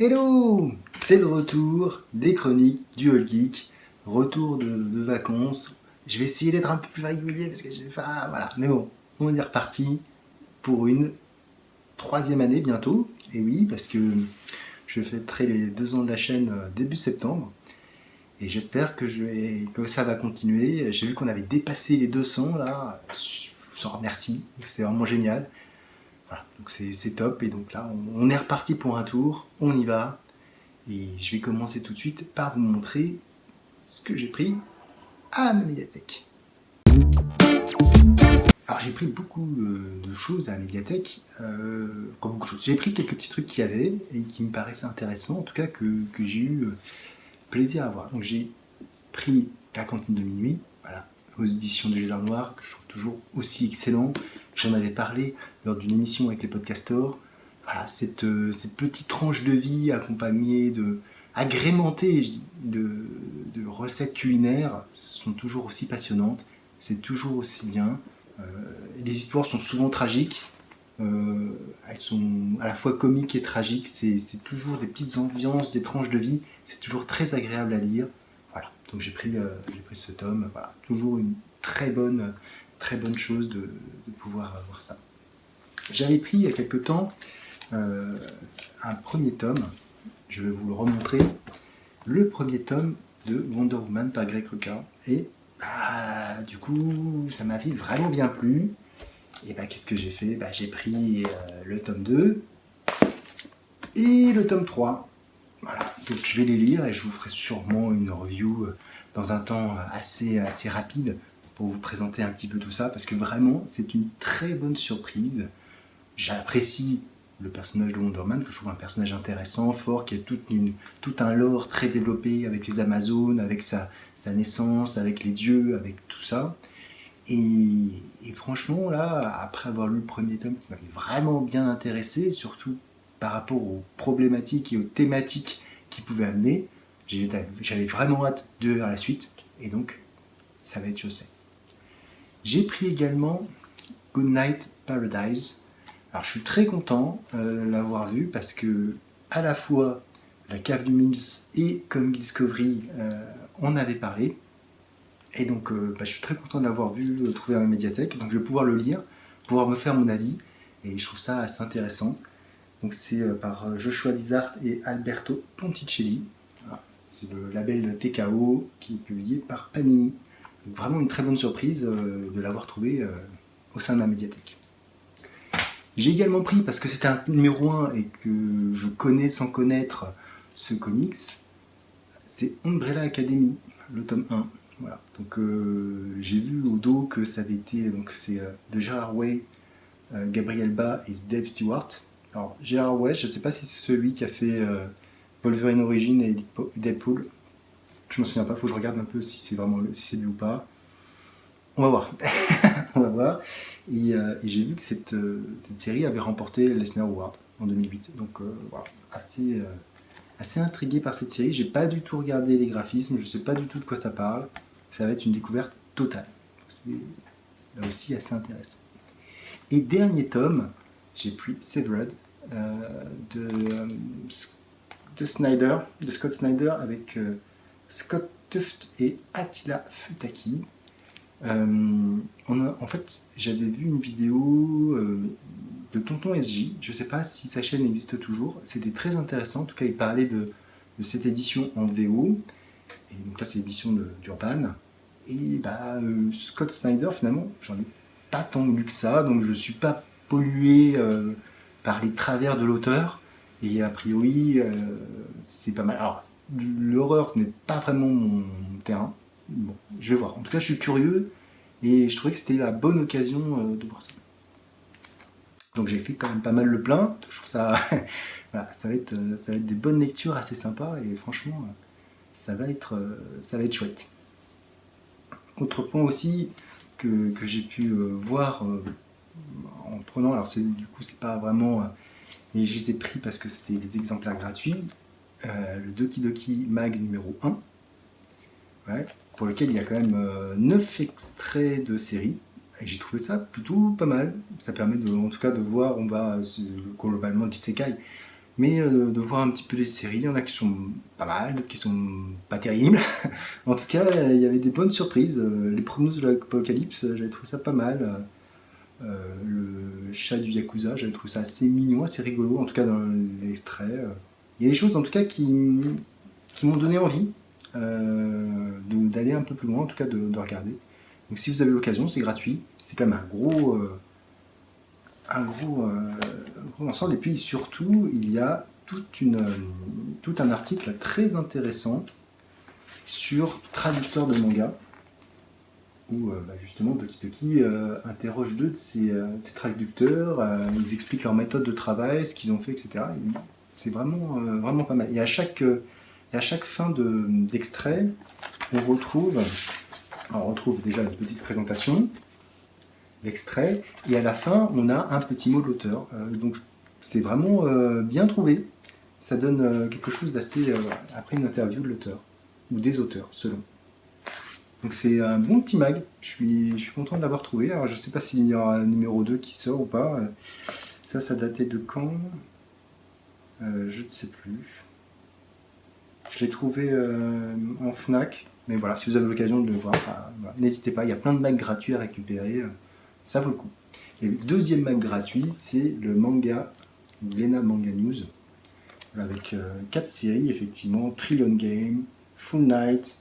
Hello! C'est le retour des chroniques du All Geek, retour de vacances. Je vais essayer d'être un peu plus régulier parce que j'ai pas. Voilà, mais bon, on est reparti pour une troisième année bientôt. Et oui, parce que je fêterai les 2 ans de la chaîne début septembre. Et j'espère que ça va continuer. J'ai vu qu'on avait dépassé les 200 là. Je vous en remercie, c'est vraiment génial. Voilà, donc c'est top. Et donc là, on est reparti pour un tour. On y va. Et je vais commencer tout de suite par vous montrer ce que j'ai pris à ma médiathèque. Alors j'ai pris beaucoup de choses à la médiathèque, comme beaucoup de choses. J'ai pris quelques petits trucs qu'il y avait et qui me paraissaient intéressants, en tout cas que j'ai eu plaisir à voir. Donc j'ai pris La Cantine de minuit, voilà, aux éditions du Lézard Noir, que je trouve toujours aussi excellent. J'en avais parlé lors d'une émission avec les podcastors. Voilà, cette petite tranche de vie accompagnée agrémentée de recettes culinaires sont toujours aussi passionnantes. C'est toujours aussi bien. Les histoires sont souvent tragiques. Elles sont à la fois comiques et tragiques. C'est toujours des petites ambiances, des tranches de vie. C'est toujours très agréable à lire. Voilà. Donc j'ai pris ce tome. Voilà. Toujours une très bonne chose de pouvoir voir ça. J'avais pris il y a quelque temps un premier tome. Je vais vous le remontrer. Le premier tome de Wonder Woman par Greg Rucka. Et du coup, ça m'avait vraiment bien plu. Et qu'est-ce que j'ai fait? J'ai pris le tome 2 et le tome 3. Voilà, donc je vais les lire et je vous ferai sûrement une review dans un temps assez rapide pour vous présenter un petit peu tout ça, parce que vraiment, c'est une très bonne surprise. J'apprécie le personnage de Wonder Woman, que je trouve un personnage intéressant, fort, qui a tout un lore très développé avec les Amazones, avec sa naissance, avec les dieux, avec tout ça. Et franchement, là, après avoir lu le premier tome qui m'avait vraiment bien intéressé, surtout par rapport aux problématiques et aux thématiques qu'il pouvait amener, j'avais vraiment hâte de lire la suite, et donc ça va être chose faite. J'ai pris également Goodnight Paradise. Alors je suis très content de l'avoir vu parce que à la fois la Cave du Mills et Comic Discovery en avaient parlé. Et donc je suis très content de l'avoir vu, trouvé à ma médiathèque. Donc je vais pouvoir le lire, pouvoir me faire mon avis. Et je trouve ça assez intéressant. Donc c'est par Joshua Dysart et Alberto Ponticelli. Voilà. C'est le label TKO qui est publié par Panini. Donc vraiment une très bonne surprise de l'avoir trouvé au sein de ma médiathèque. J'ai également pris, parce que c'était un numéro 1 et que je connais sans connaître ce comics, c'est Umbrella Academy, le tome 1. Voilà. Donc j'ai vu au dos que ça avait été, donc c'est de Gerard Way, Gabriel Bá et Dave Stewart. Alors Gerard Way, je ne sais pas si c'est celui qui a fait Wolverine Origins et Deadpool. Je me souviens pas, il faut que je regarde un peu si c'est lui ou pas. On va voir. On va voir. Et j'ai vu que cette série avait remporté l'Eisner Award en 2008. Donc voilà, assez intrigué par cette série. J'ai pas du tout regardé les graphismes, je sais pas du tout de quoi ça parle. Ça va être une découverte totale. C'est là aussi assez intéressant. Et dernier tome, j'ai pris Severed de Scott Snyder avec Scott Tuft et Attila Futaki. En fait, j'avais vu une vidéo de Tonton SJ, je ne sais pas si sa chaîne existe toujours, c'était très intéressant, en tout cas il parlait de cette édition en VO, et donc là c'est l'édition d'Urban, et Scott Snyder finalement, j'en ai pas tant lu que ça, donc je ne suis pas pollué par les travers de l'auteur, et a priori c'est pas mal. Alors l'horreur n'est pas vraiment mon terrain, bon, je vais voir, en tout cas je suis curieux, et je trouvais que c'était la bonne occasion de voir ça. Donc j'ai fait quand même pas mal le plein. Je trouve ça, voilà, ça va être des bonnes lectures assez sympas et franchement, ça va être chouette. Autre point aussi que j'ai pu voir en prenant, alors du coup c'est pas vraiment, mais je les ai pris parce que c'était les exemplaires gratuits. Le Doki Doki Mag numéro 1, ouais, pour lequel il y a quand même 9 extraits de série. Et j'ai trouvé ça plutôt pas mal. Ça permet en tout cas de voir, on va globalement d'isekai. Mais de voir un petit peu les séries, il y en a qui sont pas mal, d'autres qui sont pas terribles. En tout cas, il y avait des bonnes surprises. Les Pronos de l'Apocalypse, j'avais trouvé ça pas mal. Le chat du Yakuza, j'avais trouvé ça assez mignon, assez rigolo, en tout cas dans l'extrait. Il y a des choses en tout cas qui m'ont donné envie d'aller un peu plus loin, en tout cas de regarder. Donc si vous avez l'occasion, c'est gratuit. C'est quand même un gros ensemble. Et puis surtout, il y a tout un article très intéressant sur traducteur de manga, où justement Doki Doki interroge deux de ces traducteurs, ils expliquent leur méthode de travail, ce qu'ils ont fait, etc. Et c'est vraiment pas mal. Et à chaque fin d'extrait, on retrouve déjà une petite présentation, l'extrait, et à la fin, on a un petit mot de l'auteur. Donc c'est vraiment bien trouvé. Ça donne quelque chose d'assez... après une interview de l'auteur, ou des auteurs, selon. Donc c'est un bon petit mag, je suis content de l'avoir trouvé. Alors je sais pas s'il y aura un numéro 2 qui sort ou pas. Ça datait de quand? Je ne sais plus. Je l'ai trouvé en Fnac, mais voilà, si vous avez l'occasion de le voir, voilà, n'hésitez pas, il y a plein de mags gratuits à récupérer, ça vaut le coup. Et le deuxième mag gratuit, c'est le manga Glénat Manga News, avec 4 séries, effectivement, Trillion Game, Full Night,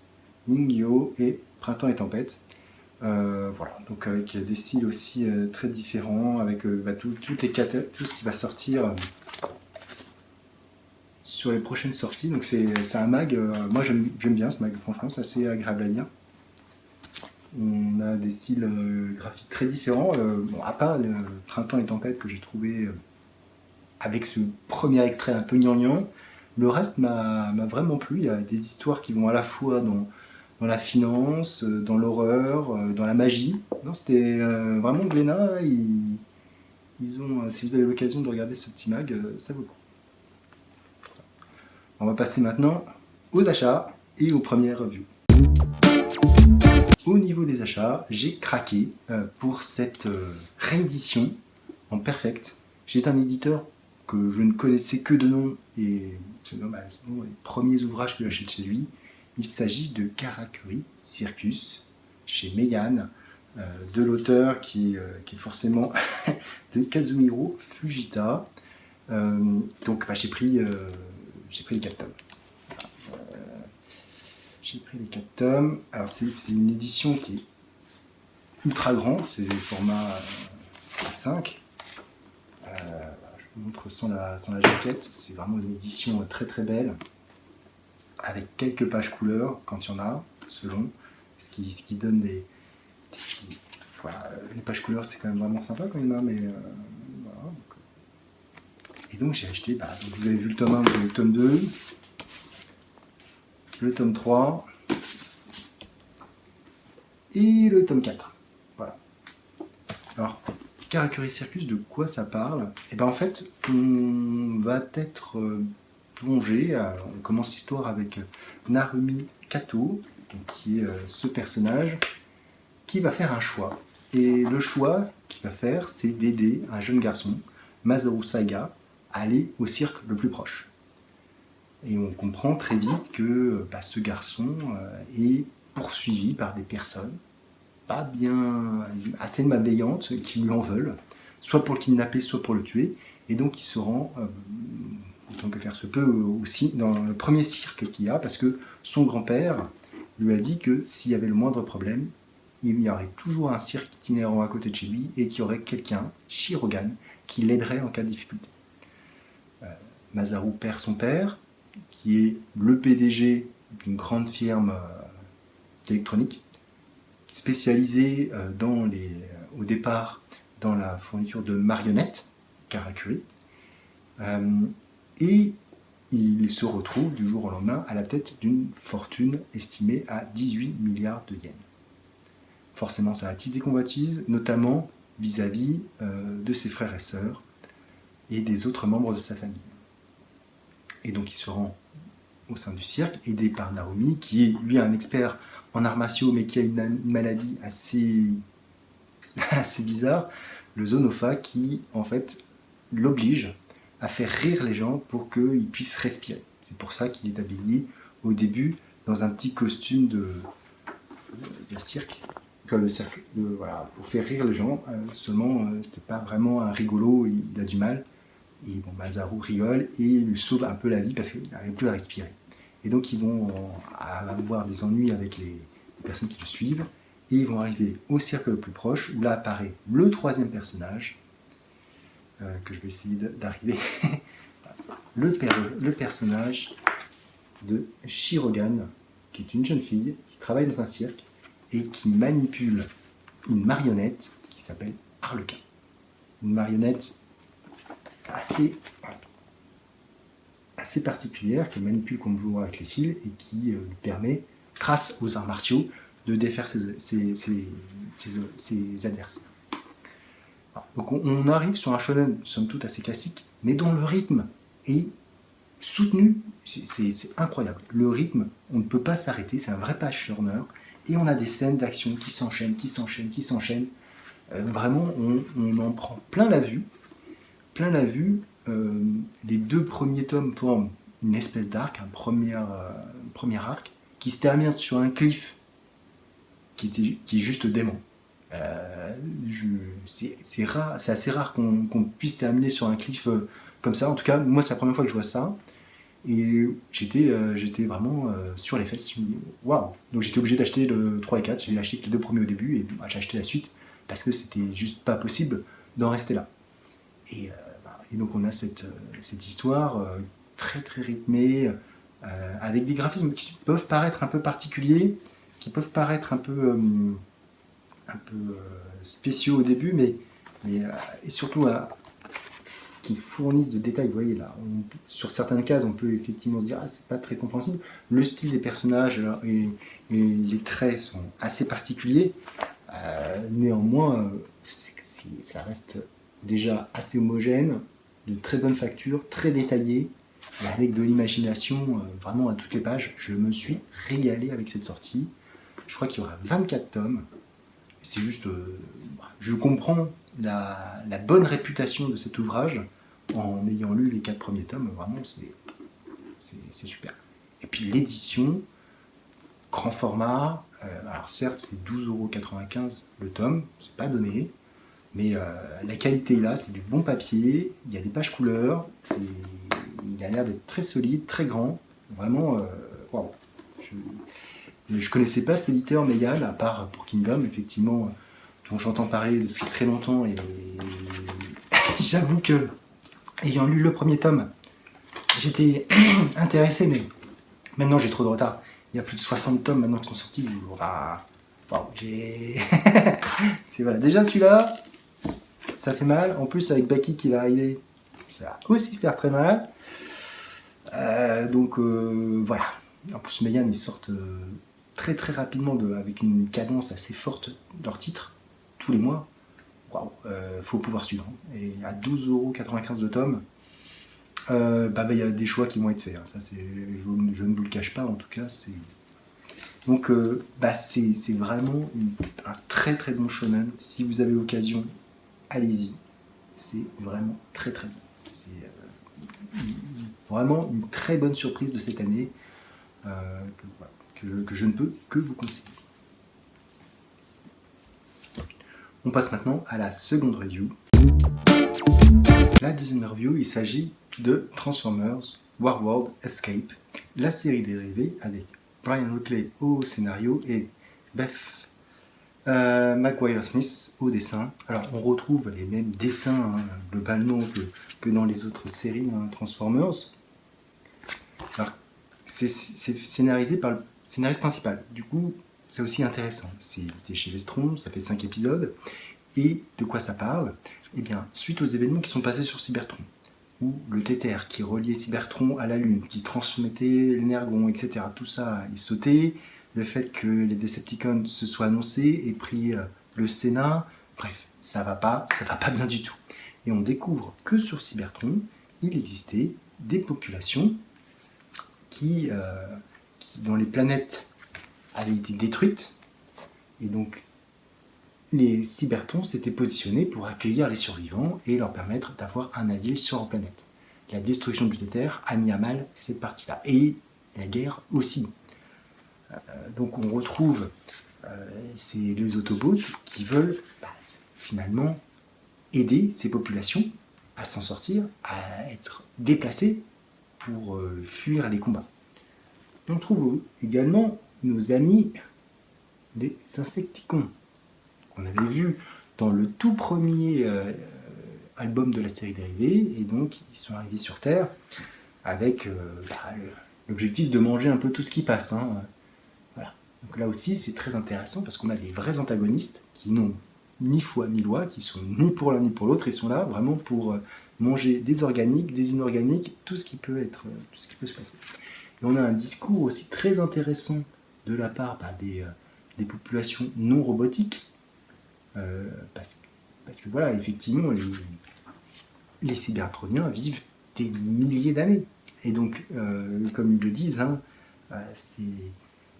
Ningyo et Printemps et Tempête. Voilà, donc avec des styles aussi très différents, avec tout ce qui va sortir sur les prochaines sorties. Donc c'est un mag, moi j'aime bien ce mag, franchement c'est assez agréable à lire. On a des styles graphiques très différents, bon, à part le Printemps et Tempête que j'ai trouvé avec ce premier extrait un peu gnangnan, le reste m'a vraiment plu. Il y a des histoires qui vont à la fois dans la finance, dans l'horreur, dans la magie. Non, c'était vraiment Glénat. Ils ont, si vous avez l'occasion de regarder ce petit mag, ça vaut le coup. On va passer maintenant aux achats et aux premières reviews. Au niveau des achats, j'ai craqué pour cette réédition en perfect chez un éditeur que je ne connaissais que de nom, et c'est les premiers ouvrages que j'achète chez lui. Il s'agit de Karakuri Circus chez Meian, de l'auteur qui est forcément de Kazumiro Fujita. Donc j'ai pris les 4 tomes. J'ai pris les 4 tomes. Alors c'est une édition qui est ultra grande, c'est le format A5. Je vous montre sans la jaquette, c'est vraiment une édition très très belle, avec quelques pages couleurs quand il y en a, selon, ce qui donne voilà, les pages couleurs c'est quand même vraiment sympa quand il y en a, mais voilà. Et donc j'ai acheté, donc vous avez vu le tome 1, vous avez le tome 2, le tome 3 et le tome 4. Voilà. Alors, Karakuri Circus, de quoi ça parle? Et bien en fait, on va être plongé. On commence l'histoire avec Narumi Kato, qui est ce personnage qui va faire un choix. Et le choix qu'il va faire, c'est d'aider un jeune garçon, Masaru Saiga, à aller au cirque le plus proche. Et on comprend très vite que ce garçon est poursuivi par des personnes pas bien, assez malveillantes, qui lui en veulent, soit pour le kidnapper, soit pour le tuer. Et donc il se rend, autant que faire se peut, aussi dans le premier cirque qu'il y a, parce que son grand-père lui a dit que s'il y avait le moindre problème, il y aurait toujours un cirque itinérant à côté de chez lui et qu'il y aurait quelqu'un, Shirogan, qui l'aiderait en cas de difficulté. Masaru perd son père, qui est le PDG d'une grande firme d'électronique, spécialisée au départ dans la fourniture de marionnettes, Karakuri, et il se retrouve du jour au lendemain à la tête d'une fortune estimée à 18 milliards de yens. Forcément, ça attise des convoitises, notamment vis-à-vis de ses frères et sœurs et des autres membres de sa famille. Et donc il se rend au sein du cirque, aidé par Narumi, qui est lui un expert en arts martiaux, mais qui a une maladie assez bizarre, le Zonopha, qui en fait l'oblige à faire rire les gens pour qu'ils puissent respirer. C'est pour ça qu'il est habillé au début dans un petit costume de cirque, voilà, pour faire rire les gens. Seulement, c'est pas vraiment un rigolo, il a du mal. Et bon, Masaru rigole et lui sauve un peu la vie parce qu'il n'arrive plus à respirer. Et donc ils vont avoir des ennuis avec les personnes qui le suivent et ils vont arriver au cirque le plus proche où là apparaît le troisième personnage que je vais essayer d'arriver. le personnage de Shirogan, qui est une jeune fille qui travaille dans un cirque et qui manipule une marionnette qui s'appelle Harlequin. Une marionnette assez particulière qu'elle manipule comme vous voyez avec les fils et qui lui permet, grâce aux arts martiaux, de défaire ses adversaires. Donc on arrive sur un shonen somme toute assez classique, mais dont le rythme est soutenu, c'est incroyable. Le rythme, on ne peut pas s'arrêter, c'est un vrai page turner, et on a des scènes d'action qui s'enchaînent. Vraiment, on en prend plein la vue. Les deux premiers tomes forment une espèce d'arc, un premier arc, qui se termine sur un cliff qui est juste dément. C'est rare, c'est assez rare qu'on puisse terminer sur un cliff comme ça. En tout cas, moi, c'est la première fois que je vois ça. Et j'étais vraiment sur les fesses. Je me dis, waouh! Donc j'étais obligé d'acheter le 3 et 4. J'ai acheté que les deux premiers au début et j'ai acheté la suite parce que c'était juste pas possible d'en rester là. Et donc on a cette histoire très très rythmée, avec des graphismes qui peuvent paraître un peu particuliers, qui peuvent paraître un peu spéciaux au début, mais et surtout qui fournissent de détails. Vous voyez là, sur certaines cases, on peut effectivement se dire c'est pas très compréhensible. Le style des personnages et les traits sont assez particuliers. Néanmoins, ça reste déjà assez homogène, de très bonne facture, très détaillé, avec de l'imagination vraiment à toutes les pages. Je me suis régalé avec cette sortie. Je crois qu'il y aura 24 tomes. C'est juste, je comprends la bonne réputation de cet ouvrage en ayant lu les 4 premiers tomes. Vraiment, c'est super. Et puis l'édition, grand format. Alors certes, c'est 12,95 € le tome, c'est pas donné. Mais la qualité est là, c'est du bon papier, il y a des pages couleurs, il a l'air d'être très solide, très grand. Vraiment, waouh. Je connaissais pas cet éditeur Meian, à part pour Kingdom, effectivement, dont j'entends parler depuis très longtemps. Et j'avoue que, ayant lu le premier tome, j'étais intéressé, mais maintenant j'ai trop de retard. Il y a plus de 60 tomes maintenant qui sont sortis. Waouh, c'est voilà. Déjà celui-là, ça fait mal. En plus, avec Baki qui va arriver, ça va aussi faire très mal. Donc voilà. En plus, Meian, ils sortent très très rapidement avec une cadence assez forte leurs titres, tous les mois. Waouh, faut pouvoir suivre. Et à 12,95 € le tome, il y a des choix qui vont être faits. Hein. Ça, je ne vous le cache pas, en tout cas. Donc, c'est vraiment un très très bon shonen. Si vous avez l'occasion, allez-y. C'est vraiment très très bon. C'est vraiment une très bonne surprise de cette année que je ne peux que vous conseiller. On passe maintenant à la seconde review. La deuxième review, il s'agit de Transformers Warworld Escape, la série dérivée avec Brian Oakley au scénario et Beth McGuire-Smith au dessin. Alors on retrouve les mêmes dessins globalement que dans les autres séries Transformers. Alors, c'est scénarisé par le scénariste principal. Du coup, c'est aussi intéressant. C'était chez Vestron, ça fait 5 épisodes. Et de quoi ça parle? Eh bien, suite aux événements qui sont passés sur Cybertron, où le Tether qui reliait Cybertron à la Lune, qui transmettait l'énergon, etc., tout ça est sauté, le fait que les Decepticons se soient annoncés et pris le Sénat, bref, ça va pas bien du tout. Et on découvre que sur Cybertron, il existait des populations dont les planètes avaient été détruites, et donc les Cybertrons s'étaient positionnés pour accueillir les survivants et leur permettre d'avoir un asile sur leur planète. la destruction du Tether a mis à mal cette partie-là. Et la guerre aussi. Donc on retrouve les Autobots qui veulent finalement aider ces populations à s'en sortir, à être déplacées pour fuir les combats. On trouve également nos amis les Insecticons, qu'on avait vu dans le tout premier album de la série dérivée, et donc ils sont arrivés sur Terre avec l'objectif de manger un peu tout ce qui passe. Voilà. Donc là aussi c'est très intéressant parce qu'on a des vrais antagonistes qui n'ont ni foi ni loi, qui sont ni pour l'un ni pour l'autre, et sont là vraiment pour manger des organiques, des inorganiques, tout ce qui peut se passer. Et on a un discours aussi très intéressant de la part des populations non robotiques, parce que voilà, effectivement, les Cybertroniens vivent des milliers d'années. Et donc, comme ils le disent,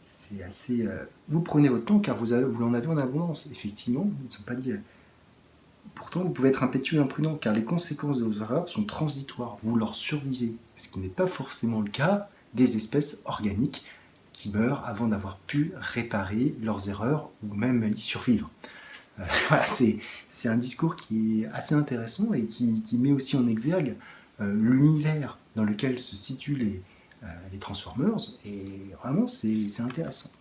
c'est assez... vous prenez votre temps car vous en avez en abondance. Effectivement, ils ne sont pas dit... Pourtant, vous pouvez être impétueux et imprudent car les conséquences de vos erreurs sont transitoires. Vous leur survivez. Ce qui n'est pas forcément le cas des espèces organiques qui meurent avant d'avoir pu réparer leurs erreurs ou même y survivre. Voilà, c'est un discours qui est assez intéressant et qui met aussi en exergue l'univers dans lequel se situent les Transformers, et vraiment c'est intéressant.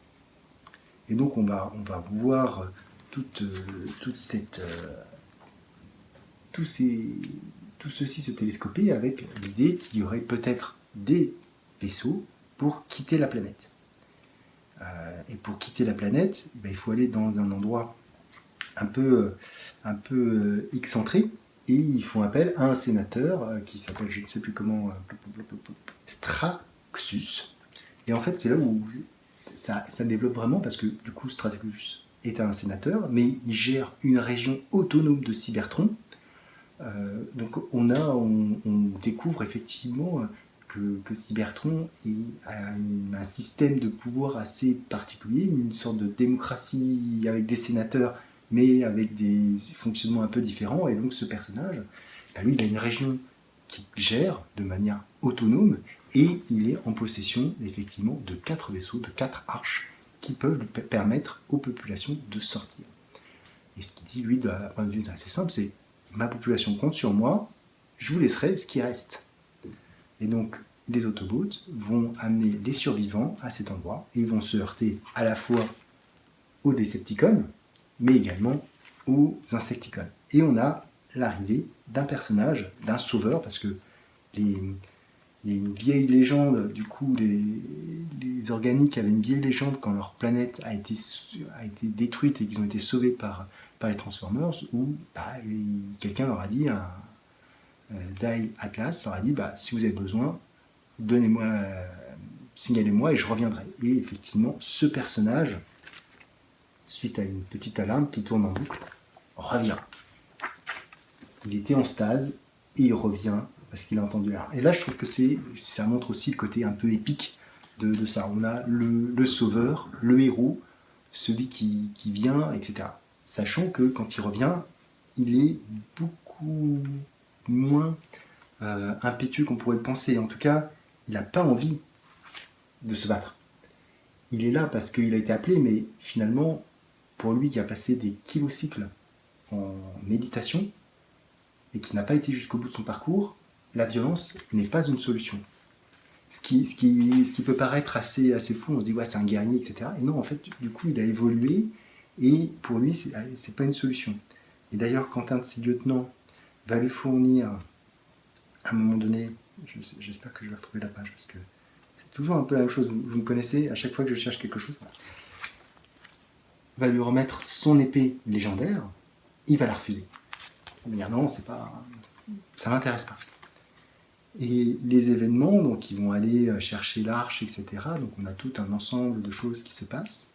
Et donc on va voir tout ceci se télescoper avec l'idée qu'il y aurait peut-être des vaisseaux pour quitter la planète. Et pour quitter la planète, il faut aller dans un endroit un peu excentré, et ils font appel à un sénateur qui s'appelle, je ne sais plus comment, Straxus. Et en fait, c'est là où ça développe vraiment, parce que du coup, Straxus est un sénateur, mais il gère une région autonome de Cybertron. Donc on découvre effectivement que Cybertron a un système de pouvoir assez particulier, une sorte de démocratie avec des sénateurs, mais avec des fonctionnements un peu différents. Et donc ce personnage, lui, il a une région qu'il gère de manière autonome, et il est en possession effectivement de 4 vaisseaux, de 4 arches, qui peuvent lui permettre aux populations de sortir. Et ce qu'il dit, lui, d'un point de vue assez simple, c'est: ma population compte sur moi, je vous laisserai ce qui reste. Et donc, les Autobots vont amener les survivants à cet endroit, et ils vont se heurter à la fois aux Decepticons, mais également aux Insecticons. Et on a l'arrivée d'un personnage, d'un sauveur, parce que il y a une vieille légende, du coup, les organiques avaient une vieille légende quand leur planète a été détruite et qu'ils ont été sauvés par les Transformers, où quelqu'un leur a dit, Dai Atlas leur a dit, si vous avez besoin, signalez-moi et je reviendrai. Et effectivement, ce personnage, suite à une petite alarme qui tourne en boucle, revient. Il était en stase et il revient parce qu'il a entendu l'alarme. Et là, je trouve que ça montre aussi le côté un peu épique de ça. On a le sauveur, le héros, celui qui vient, etc. Sachant que quand il revient, il est beaucoup moins impétueux qu'on pourrait le penser. En tout cas, il n'a pas envie de se battre. Il est là parce qu'il a été appelé, mais finalement, pour lui qui a passé des kilocycles en méditation et qui n'a pas été jusqu'au bout de son parcours, la violence n'est pas une solution. Ce qui peut paraître assez fou, on se dit ouais, c'est un guerrier, etc. Et non, en fait, du coup, il a évolué, et pour lui, c'est pas une solution. Et d'ailleurs, quand un de ses lieutenants va lui fournir, à un moment donné, j'espère que je vais retrouver la page, parce que c'est toujours un peu la même chose, vous me connaissez, à chaque fois que je cherche quelque chose, va lui remettre son épée légendaire, il va la refuser. Il va dire non, ça m'intéresse pas. Et les événements, donc ils vont aller chercher l'arche, etc. Donc on a tout un ensemble de choses qui se passent.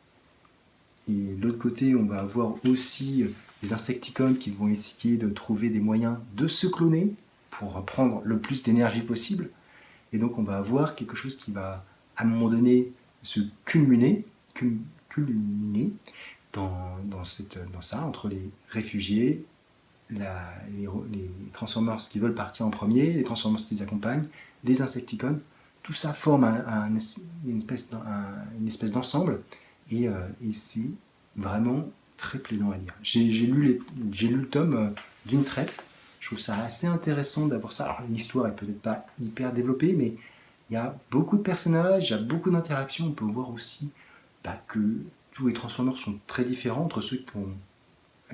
Et de l'autre côté, on va avoir aussi les Insecticons qui vont essayer de trouver des moyens de se cloner pour prendre le plus d'énergie possible. Et donc on va avoir quelque chose qui va, à un moment donné, se culminer dans ça, entre les réfugiés, les Transformers qui veulent partir en premier, les Transformers qui les accompagnent, les Insecticons, tout ça forme une espèce d'ensemble et c'est vraiment très plaisant à lire. J'ai lu le tome d'une traite. Je trouve ça assez intéressant d'avoir ça. Alors l'histoire est peut-être pas hyper développée, mais il y a beaucoup de personnages, il y a beaucoup d'interactions. On peut voir aussi que tous les Transformers sont très différents entre ceux qui ont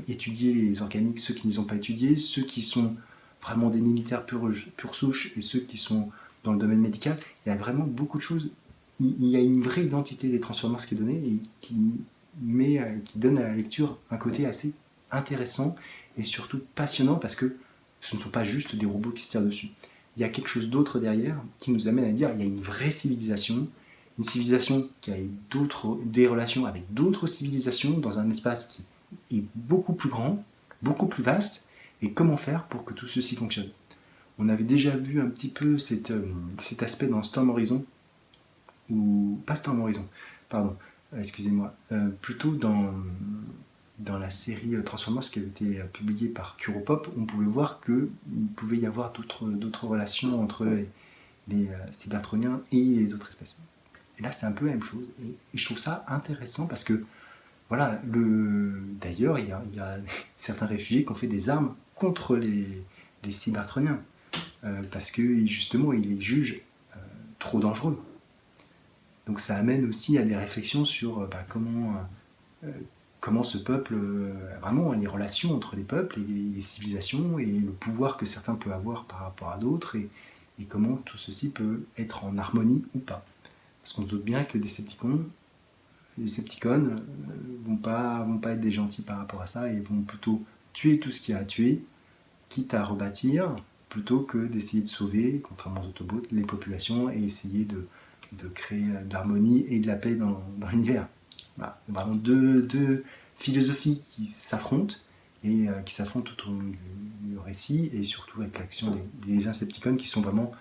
étudié les organiques, ceux qui ne les ont pas étudiés, ceux qui sont vraiment des militaires pure souche et ceux qui sont dans le domaine médical. Il y a vraiment beaucoup de choses. Il y a une vraie identité des Transformers qui est donnée et qui donne à la lecture un côté assez intéressant et surtout passionnant parce que ce ne sont pas juste des robots qui se tirent dessus. Il y a quelque chose d'autre derrière qui nous amène à dire qu'il y a une vraie civilisation, une civilisation qui a des relations avec d'autres civilisations dans un espace qui est beaucoup plus grand, beaucoup plus vaste, et comment faire pour que tout ceci fonctionne. On avait déjà vu un petit peu cet aspect dans Storm Horizon, ou pas Storm Horizon, pardon, excusez-moi, plutôt dans la série Transformers qui avait été publiée par Curopop, on pouvait voir qu'il pouvait y avoir d'autres relations entre les Cybertroniens et les autres espèces. Et là, c'est un peu la même chose. Et je trouve ça intéressant parce que, voilà, d'ailleurs, il y a certains réfugiés qui ont fait des armes contre les Cybertroniens parce que, justement, ils les jugent trop dangereux. Donc ça amène aussi à des réflexions sur comment ce peuple, vraiment les relations entre les peuples et les civilisations et le pouvoir que certains peuvent avoir par rapport à d'autres et comment tout ceci peut être en harmonie ou pas. Parce qu'on se doute bien que les Decepticons vont pas être des gentils par rapport à ça et vont plutôt tuer tout ce qu'il y a à tuer, quitte à rebâtir, plutôt que d'essayer de sauver, contrairement aux Autobots, les populations et essayer de créer de l'harmonie et de la paix dans l'univers. Voilà. Vraiment deux philosophies qui s'affrontent et qui s'affrontent tout au long du récit et surtout avec l'action des Insecticons qui sont vraiment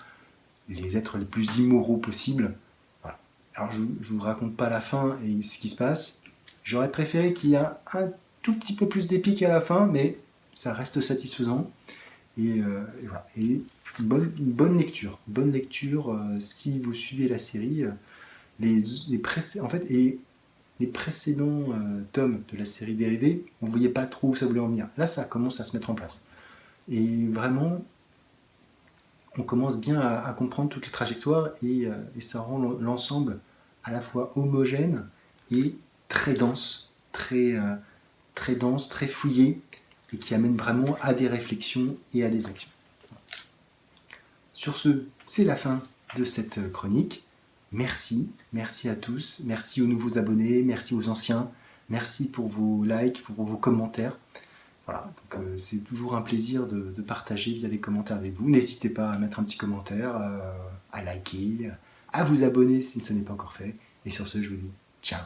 les êtres les plus immoraux possibles. Voilà. Alors je vous raconte pas la fin et ce qui se passe. J'aurais préféré qu'il y ait un tout petit peu plus d'épique à la fin, mais ça reste satisfaisant. Et voilà. Et une bonne lecture. Bonne lecture si vous suivez la série. Les précédents tomes de la série dérivée, on ne voyait pas trop où ça voulait en venir. Là, ça commence à se mettre en place. Et vraiment, on commence bien à comprendre toutes les trajectoires et ça rend l'ensemble à la fois homogène et très dense, très dense, très fouillé et qui amène vraiment à des réflexions et à des actions. Sur ce, c'est la fin de cette chronique. Merci à tous, merci aux nouveaux abonnés, merci aux anciens, merci pour vos likes, pour vos commentaires. Voilà, donc c'est toujours un plaisir de partager via les commentaires avec vous. N'hésitez pas à mettre un petit commentaire, à liker, à vous abonner si ça n'est pas encore fait. Et sur ce, je vous dis ciao.